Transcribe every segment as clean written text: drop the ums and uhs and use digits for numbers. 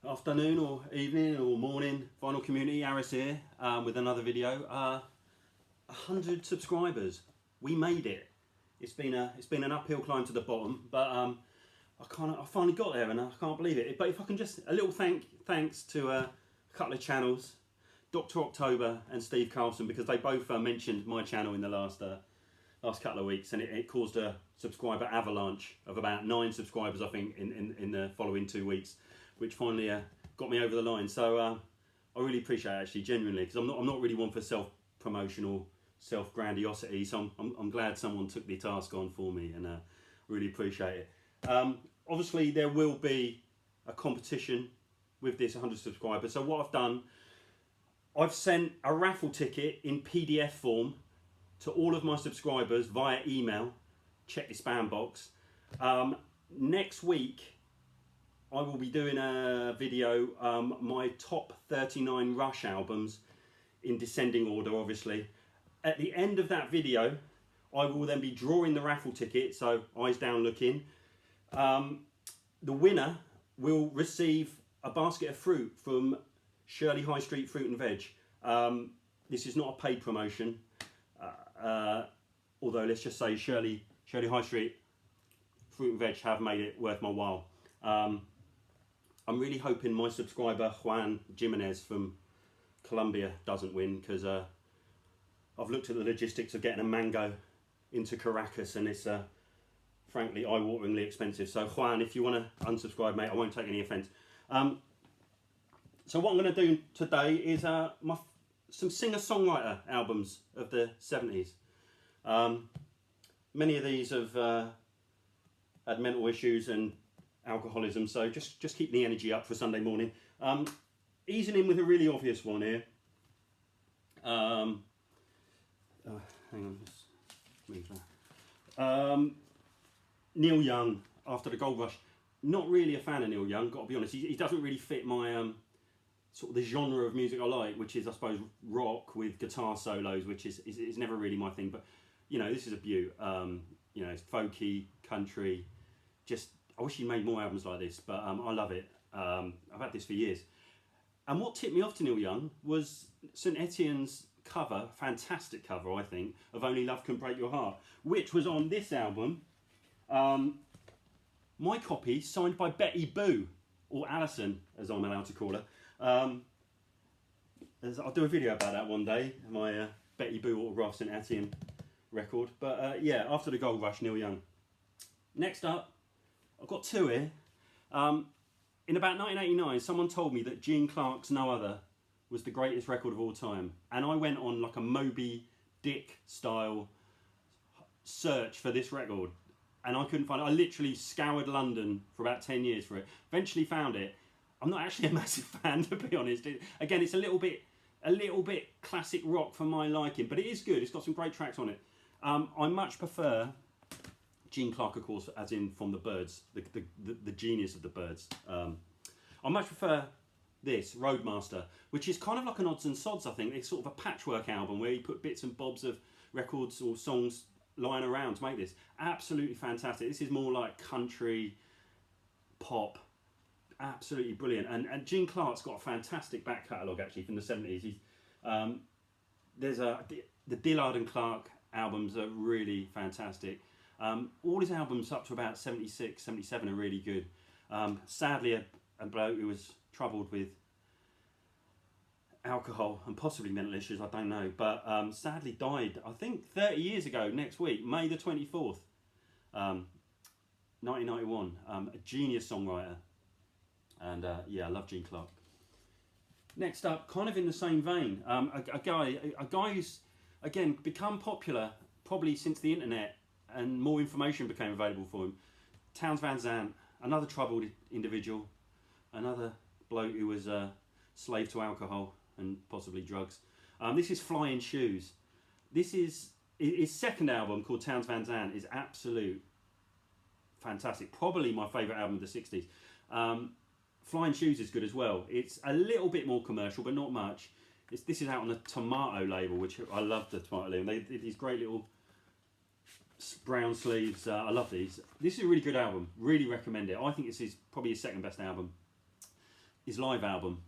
Afternoon or evening or morning, Vinyl Community, Aris here with another video. 100 subscribers, we made it. It's been an uphill climb to the bottom, but I finally got there and I can't believe it. But if I can just a little thanks to a couple of channels, Dr. October and Steve Carlson, because they both mentioned my channel in the last couple of weeks, and it caused a subscriber avalanche of about 9 subscribers, I think, in the following 2 weeks, which finally got me over the line. So I really appreciate it, actually, genuinely, because I'm not really one for self-promotion or self-grandiosity. So I'm glad someone took the task on for me, and really appreciate it. Obviously, there will be a competition with this 100 subscribers. So what I've done, I've sent a raffle ticket in PDF form to all of my subscribers via email. Check your spam box. Next week, I will be doing a video, my top 39 Rush albums in descending order, obviously. At the end of that video, I will then be drawing the raffle ticket, so eyes down looking. The winner will receive a basket of fruit from Shirley High Street Fruit and Veg. This is not a paid promotion, although let's just say Shirley High Street Fruit and Veg have made it worth my while. I'm really hoping my subscriber Juan Jimenez from Colombia doesn't win, because I've looked at the logistics of getting a mango into Caracas, and it's frankly eye-wateringly expensive. So Juan, if you want to unsubscribe, mate, I won't take any offence. So what I'm going to do today is some singer-songwriter albums of the 70s. Many of these have had mental issues and alcoholism, so just keep the energy up for Sunday morning. Easing in with a really obvious one here. Hang on, let's move that. Neil Young, after the Gold Rush. Not really a fan of Neil Young, got to be honest. He doesn't really fit my sort of the genre of music I like, which is, I suppose, rock with guitar solos, which is never really my thing. But you know, this is a beaut. You know, it's folky, country. Just, I wish he made more albums like this, but I love it. I've had this for years. And what tipped me off to Neil Young was St Etienne's cover, fantastic cover, I think, of Only Love Can Break Your Heart, which was on this album. My copy, signed by Betty Boo, or Alison, as I'm allowed to call her. I'll do a video about that one day, my Betty Boo autograph St Etienne record. But yeah, after the Gold Rush, Neil Young. Next up, I've got 2 here. In about 1989, someone told me that Gene Clark's No Other was the greatest record of all time. And I went on like a Moby Dick style search for this record. And I couldn't find it. I literally scoured London for about 10 years for it. Eventually found it. I'm not actually a massive fan, to be honest. Again, it's a little bit classic rock for my liking, but it is good. It's got some great tracks on it. I much prefer Gene Clark, of course, as in from the Byrds, the genius of the Byrds. I much prefer this, Roadmaster, which is kind of like an odds and sods, I think. It's sort of a patchwork album where you put bits and bobs of records or songs lying around to make this. Absolutely fantastic. This is more like country, pop. Absolutely brilliant. And Gene Clark's got a fantastic back catalogue, actually, from the 70s. There's the Dillard and Clark albums are really fantastic. All his albums up to about 76, 77 are really good. Sadly, a bloke who was troubled with alcohol and possibly mental issues, I don't know, but sadly died, I think 30 years ago next week, May the 24th, 1991. A genius songwriter. And yeah, I love Gene Clark. Next up, kind of in the same vein, a guy who's, again, become popular probably since the internet and more information became available for him. Townes Van Zandt, another troubled individual, another bloke who was a slave to alcohol and possibly drugs. This is Flying Shoes. This is his second album, called Townes Van Zandt, is absolute fantastic. Probably my favourite album of the 60s. Flying Shoes is good as well. It's a little bit more commercial, but not much. This is out on the Tomato label, which I love the Tomato label. They did these great little brown sleeves. I love these. This is a really good album. Really recommend it. I think this is probably his second best album. his live album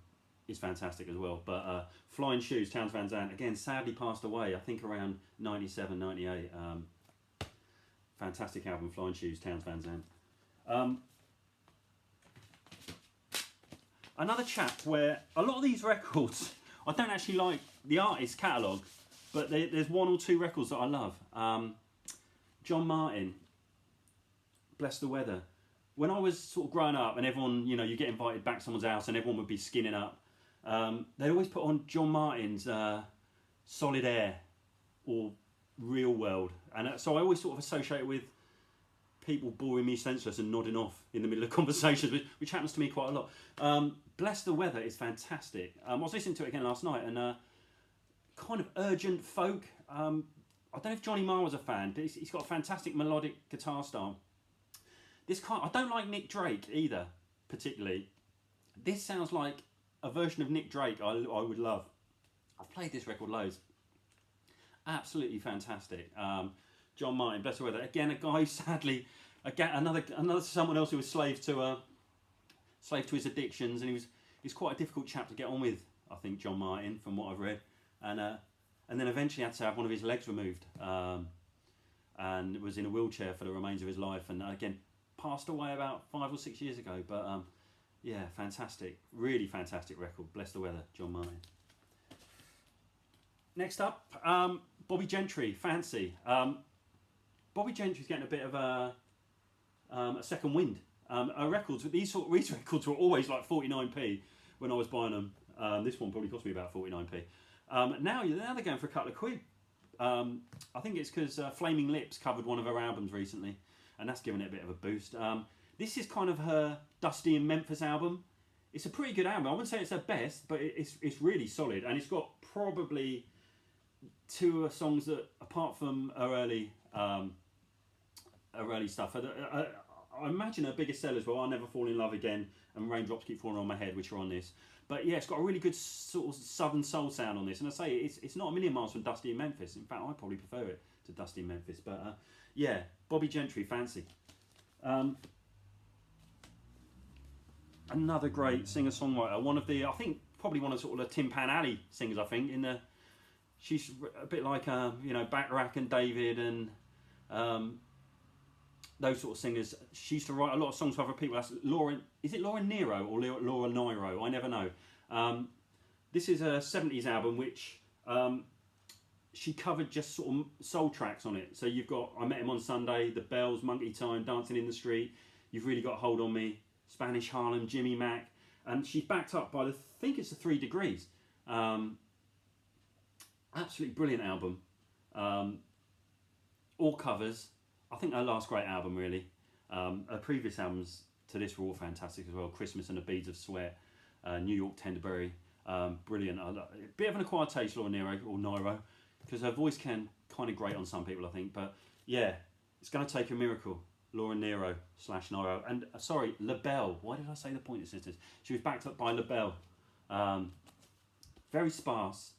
is fantastic as well. But Flying Shoes, Townes Van Zandt, again, sadly passed away, I think around 97, 98. Fantastic album, Flying Shoes, Townes Van Zandt. Another chap where a lot of these records, I don't actually like the artist's catalogue, but there's one or two records that I love. John Martin, Bless the Weather. When I was sort of growing up and everyone, you know, you get invited back to someone's house and everyone would be skinning up, they'd always put on John Martin's Solid Air or Real World. And so I always sort of associate it with people boring me senseless and nodding off in the middle of conversations, which happens to me quite a lot. Bless the Weather is fantastic. I was listening to it again last night, and kind of urgent folk. I don't know if Johnny Marr was a fan, but he's got a fantastic melodic guitar style. I don't like Nick Drake either, particularly. This sounds like a version of Nick Drake I would love. I've played this record loads. Absolutely fantastic. John Martin, Bless the Weather. Again, a guy who sadly, again, another someone else who was slave to his addictions, and he's quite a difficult chap to get on with, I think, John Martin, from what I've read, and then eventually had to have one of his legs removed, and was in a wheelchair for the remains of his life, and again passed away about 5 or 6 years ago. But yeah, fantastic, really fantastic record. Bless the Weather, John Martin. Next up, Bobby Gentry, Fancy. Bobby Gentry's getting a bit of a second wind. These records were always like 49p when I was buying them. This one probably cost me about 49p. Now they're going for a couple of quid. I think it's because Flaming Lips covered one of her albums recently, and that's given it a bit of a boost. This is kind of her Dusty in Memphis album. It's a pretty good album. I wouldn't say it's her best, but it's really solid, and it's got probably two songs that, apart from her early stuff, I imagine her biggest sellers were I'll Never Fall in Love Again and Raindrops Keep Falling on My Head, which are on this. But yeah, it's got a really good sort of southern soul sound on this, and I say it's not a million miles from Dusty in Memphis. In fact, I probably prefer it to Dusty in Memphis. But yeah, Bobby Gentry, Fancy. Another great singer-songwriter. I think probably one of sort of the Tin Pan Alley singers. I think she's a bit like Backrack and David and those sort of singers. She used to write a lot of songs for other people. That's Lauren. Is it Lauren Nero or Laura Niro? I never know. This is a 70s album which she covered just sort of soul tracks on it. So you've got I Met Him on Sunday, The Bells, Monkey Time, Dancing in the Street, You've Really Got a Hold on Me, Spanish Harlem, Jimmy Mac, and she's backed up by I think it's the 3 Degrees. Absolutely brilliant album. All covers. I think her last great album, really. Her previous albums to this were all fantastic as well. Christmas and the Beads of Sweat, New York Tenderberry, brilliant. A bit of an acquired taste, Laura Niro, because her voice can kind of grate on some people, I think. But yeah, it's going to take a miracle. Laura Niro / Niro. And sorry, LaBelle. Why did I say the Pointer Sisters? She was backed up by LaBelle. Very sparse,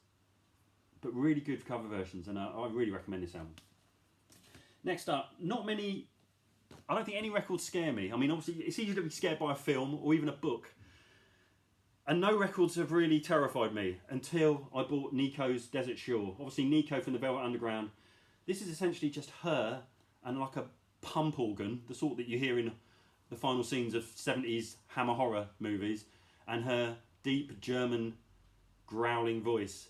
but really good cover versions, and I really recommend this album. Next up, I don't think any records scare me. I mean, obviously, it's easy to be scared by a film or even a book. And no records have really terrified me until I bought Nico's Desert Shore. Obviously, Nico from the Velvet Underground. This is essentially just her and like a pump organ, the sort that you hear in the final scenes of 70s Hammer horror movies, and her deep German growling voice.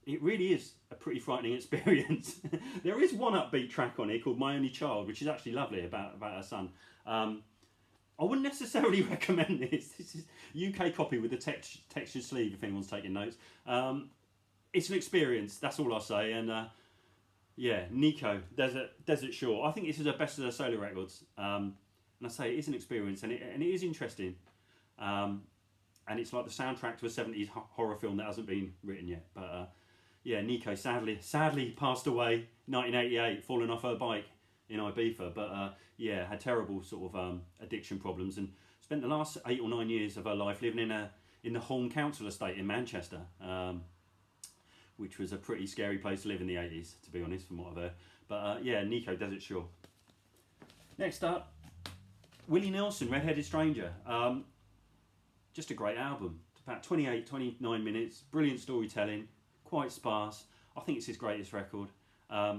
It really is a pretty frightening experience. There is one upbeat track on it called My Only Child, which is actually lovely about her son. I wouldn't necessarily recommend this. This is UK copy with the textured sleeve if anyone's taking notes. It's an experience, that's all I'll say. And yeah, Nico, Desert Shore. I think this is her best of her solo records. And I say it is an experience, and it is interesting. And it's like the soundtrack to a 70s horror film that hasn't been written yet. But yeah, Nico sadly passed away 1988, falling off her bike in Ibiza. But yeah, had terrible sort of addiction problems, and spent the last 8 or 9 years of her life living in the Horn Council estate in Manchester, which was a pretty scary place to live in the 80s, to be honest, from what I've heard. But yeah, Nico, Desert Shore. Next up, Willie Nelson, Red-Headed Stranger. just a great album. It's about 28, 29 minutes, brilliant storytelling, quite sparse. I think it's his greatest record. I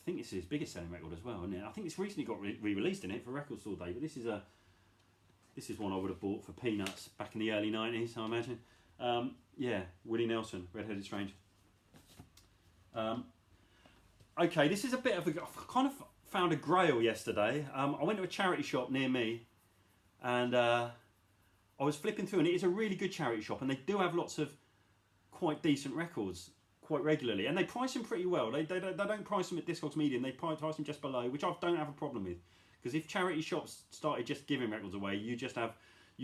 think it's his biggest selling record as well, isn't it? I think it's recently got re-released in it for Record Store Day, but this is one I would have bought for peanuts back in the early 90s, I imagine. Yeah, Willie Nelson, Red-Headed Stranger. Okay, this is a bit of a... I kind of found a grail yesterday. I went to a charity shop near me, and I was flipping through, and it is a really good charity shop, and they do have lots of quite decent records quite regularly, and they price them pretty well. They don't price them at Discogs Medium, they price them just below, which I don't have a problem with, because if charity shops started just giving records away, you'd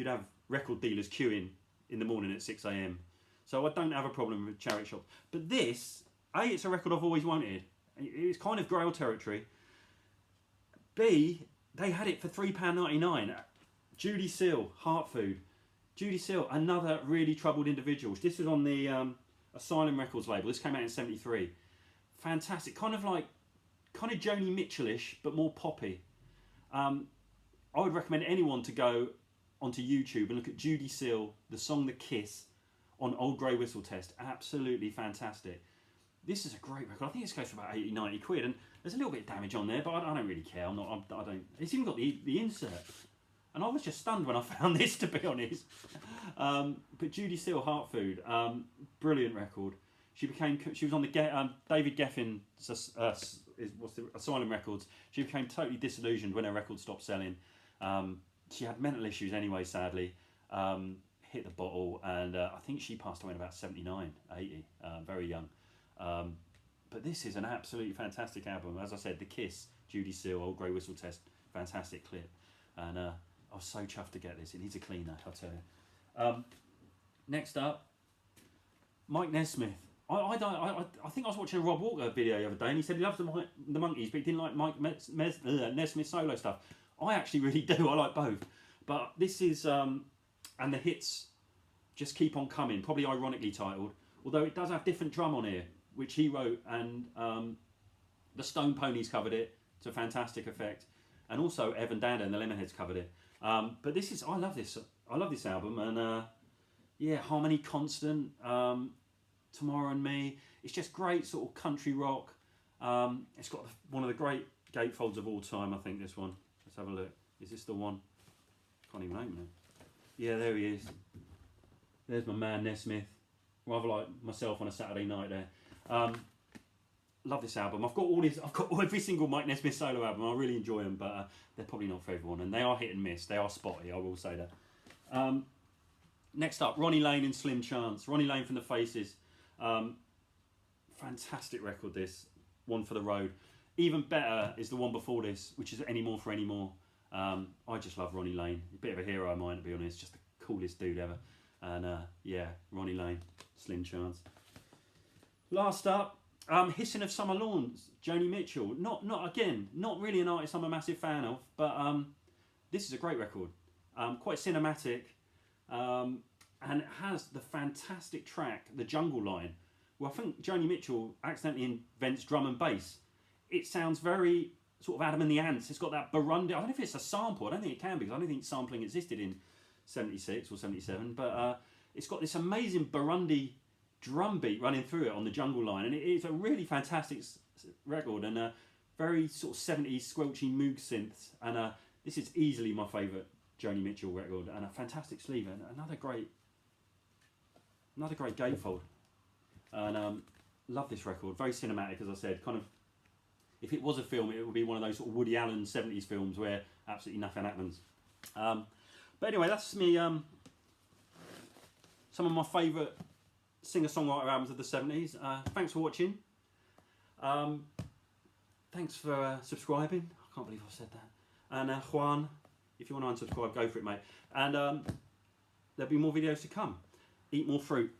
have record dealers queuing in the morning at 6 AM. So I don't have a problem with charity shops. But this, A, it's a record I've always wanted. It's kind of grail territory. B, they had it for £3.99. Judy Steel, Heart Food. Judy Steel, another really troubled individual. This was on the Asylum Records label. This came out in '73. Fantastic, kind of Joni Mitchell-ish, but more poppy. I would recommend anyone to go onto YouTube and look at Judy Steel, the song "The Kiss" on Old Grey Whistle Test. Absolutely fantastic. This is a great record. I think this goes for about 80, 90 quid, and there's a little bit of damage on there, but I don't really care. I don't. It's even got the insert, and I was just stunned when I found this, to be honest. But Judy Steel, Heart Food, brilliant record. She was on the David Geffen's Asylum Records. She became totally disillusioned when her record stopped selling. She had mental issues anyway, sadly. Hit the bottle, and I think she passed away in about 79, 80, very young. But this is an absolutely fantastic album. As I said, The Kiss, Judy Steel, Old Grey Whistle Test, fantastic clip. And I was so chuffed to get this. It needs a cleaner, I'll tell you. Next up, Mike Nesmith. I think I was watching a Rob Walker video the other day, and he said he loves the Monkees, but he didn't like Mike Nesmith solo stuff. I actually really do. I like both. But this is, and the hits just keep on coming, probably ironically titled, although it does have different drum on here, which he wrote, and the Stone Ponies covered it to fantastic effect, and also Evan Danda and the Lemonheads covered it. But this is, I love this album, and yeah, harmony constant, Tomorrow and Me. It's just great sort of country rock. It's got one of the great gatefolds of all time, I think, this one. Let's have a look. Is this the one? Can't even open it. Yeah, there he is. There's my man Nesmith. Rather like myself on a Saturday night there. Love this album. I've got every single Mike Nesmith solo album. I really enjoy them, but they're probably not for everyone, and they are hit and miss. They are spotty, I will say that. Next up, Ronnie Lane and Slim Chance. Ronnie Lane from the Faces. Fantastic record, this. One for the Road. Even better is the one before this, which is Any More for Any More. I just love Ronnie Lane. A bit of a hero of mine, to be honest. Just the coolest dude ever. And yeah, Ronnie Lane, Slim Chance. Last up, Hissing of Summer Lawns, Joni Mitchell. Not really an artist I'm a massive fan of, but this is a great record. Quite cinematic, and it has the fantastic track, The Jungle Line. Well, I think Joni Mitchell accidentally invents drum and bass. It sounds very sort of Adam and the Ants. It's got that Burundi. I don't know if it's a sample. I don't think it can be, because I don't think sampling existed in 76 or 77. But it's got this amazing Burundi drum beat running through it on The Jungle Line, and it's a really fantastic record, and very sort of 70s squelchy Moog synths. And this is easily my favourite Joni Mitchell record, and a fantastic sleeve, and another great gatefold. And love this record. Very cinematic, as I said. Kind of, if it was a film, it would be one of those sort of Woody Allen 70s films where absolutely nothing happens. But anyway, that's me. Some of my favourite singer-songwriter albums of the 70s. Thanks for watching. Thanks for subscribing. I can't believe I've said that. And Juan, if you want to unsubscribe, go for it, mate. And there'll be more videos to come. Eat more fruit.